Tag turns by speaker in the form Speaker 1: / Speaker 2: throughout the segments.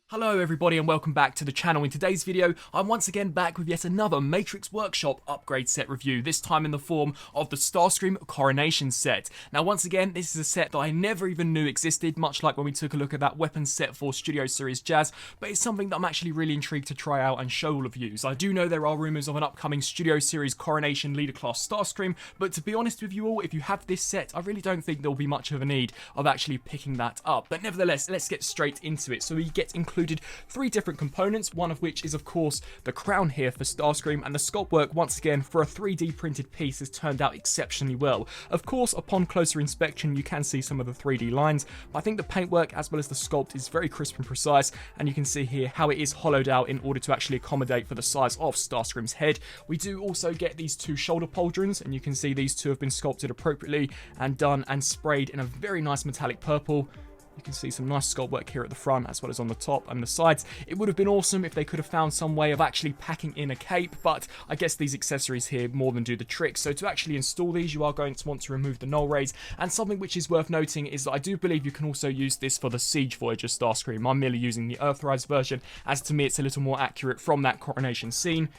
Speaker 1: Hello everybody and welcome back to the channel. In today's video, I'm once again back with yet another Matrix Workshop upgrade set review, this time in the form of the Starstream Coronation Set. Now once again, this is a set that I never even knew existed, much like when we took a look at that weapons set for Studio Series Jazz, but it's something that I'm actually really intrigued to try out and show all of you. So I do know there are rumours of an upcoming Studio Series Coronation Leader Class Starscream, but to be honest with you all, if you have this set, I really don't think there will be much of a need of actually picking that up. But nevertheless, let's get straight into it. So we get included three different components, one of which is of course the crown here for Starscream, and the sculpt work once again for a 3D printed piece has turned out exceptionally well. Of course, upon closer inspection you can see some of the 3D lines, but I think the paintwork as well as the sculpt is very crisp and precise, and you can see here how it is hollowed out in order to actually accommodate for the size of Starscream's head. We do also get these two shoulder pauldrons, and you can see these two have been sculpted appropriately and done and sprayed in a very nice metallic purple. You can see some nice sculpt work here at the front as well as on the top and the sides. It would have been awesome if they could have found some way of actually packing in a cape, but I guess these accessories here more than do the trick. So to actually install these, you are going to want to remove the null rays, and something which is worth noting is that I do believe you can also use this for the Siege Voyager Starscream. I'm merely using the Earthrise version, as to me it's a little more accurate from that coronation scene.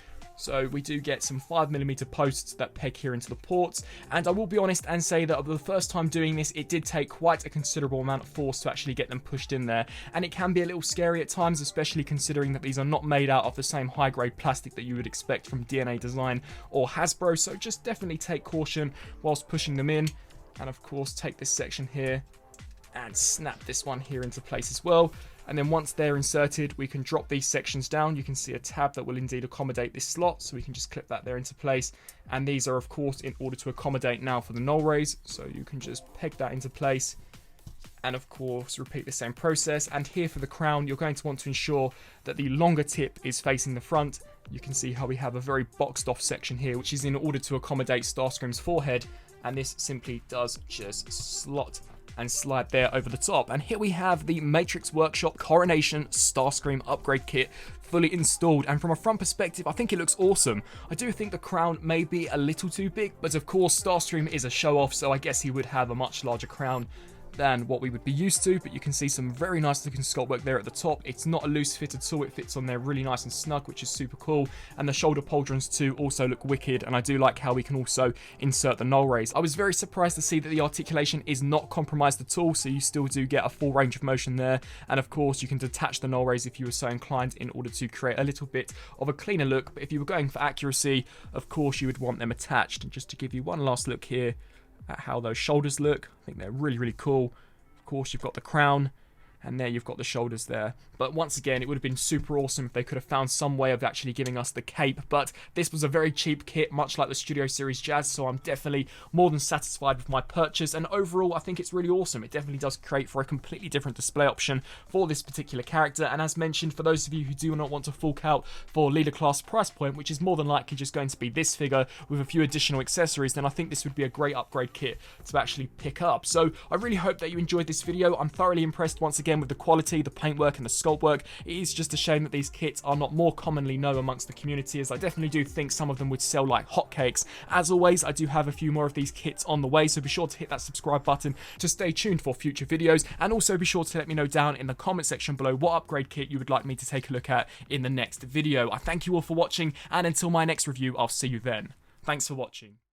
Speaker 1: So we do get some 5mm posts that peg here into the ports, and I will be honest and say that the first time doing this, it did take quite a considerable amount of force to actually get them pushed in there, and it can be a little scary at times, especially considering that these are not made out of the same high-grade plastic that you would expect from DNA Design or Hasbro, so just definitely take caution whilst pushing them in. And of course take this section here and snap this one here into place as well. And then once they're inserted, we can drop these sections down. You can see a tab that will indeed accommodate this slot, so we can just clip that there into place. And these are of course in order to accommodate now for the null rays, so you can just peg that into place. And of course repeat the same process. And here for the crown, you're going to want to ensure that the longer tip is facing the front. You can see how we have a very boxed off section here, which is in order to accommodate Starscream's forehead, and this simply does just slot and slide there over the top. And here we have the Matrix Workshop Coronation Starscream upgrade kit fully installed, and from a front perspective I think it looks awesome. I do think the crown may be a little too big, but of course Starstream is a show off, so I guess he would have a much larger crown than what we would be used to, but you can see some very nice looking sculpt work there at the top. It's not a loose fit at all, it fits on there really nice and snug, which is super cool. And the shoulder pauldrons too also look wicked, and I do like how we can also insert the null rays. I was very surprised to see that the articulation is not compromised at all, so you still do get a full range of motion there. And of course you can detach the null rays if you were so inclined in order to create a little bit of a cleaner look, but if you were going for accuracy, of course you would want them attached. And just to give you one last look here at how those shoulders look, I think they're really cool. Of course you've got the crown, and there you've got the shoulders there. But once again, it would have been super awesome if they could have found some way of actually giving us the cape, but this was a very cheap kit, much like the Studio Series Jazz, so I'm definitely more than satisfied with my purchase, and overall I think it's really awesome. It definitely does create for a completely different display option for this particular character, and as mentioned, for those of you who do not want to fork out for leader class price point, which is more than likely just going to be this figure with a few additional accessories, then I think this would be a great upgrade kit to actually pick up. So I really hope that you enjoyed this video. I'm thoroughly impressed once again with the quality, the paintwork and the sculpt work. It is just a shame that these kits are not more commonly known amongst the community, as I definitely do think some of them would sell like hotcakes. As always, I do have a few more of these kits on the way, so be sure to hit that subscribe button to stay tuned for future videos, and also be sure to let me know down in the comment section below what upgrade kit you would like me to take a look at in the next video. I thank you all for watching, and until my next review, I'll see you then. Thanks for watching.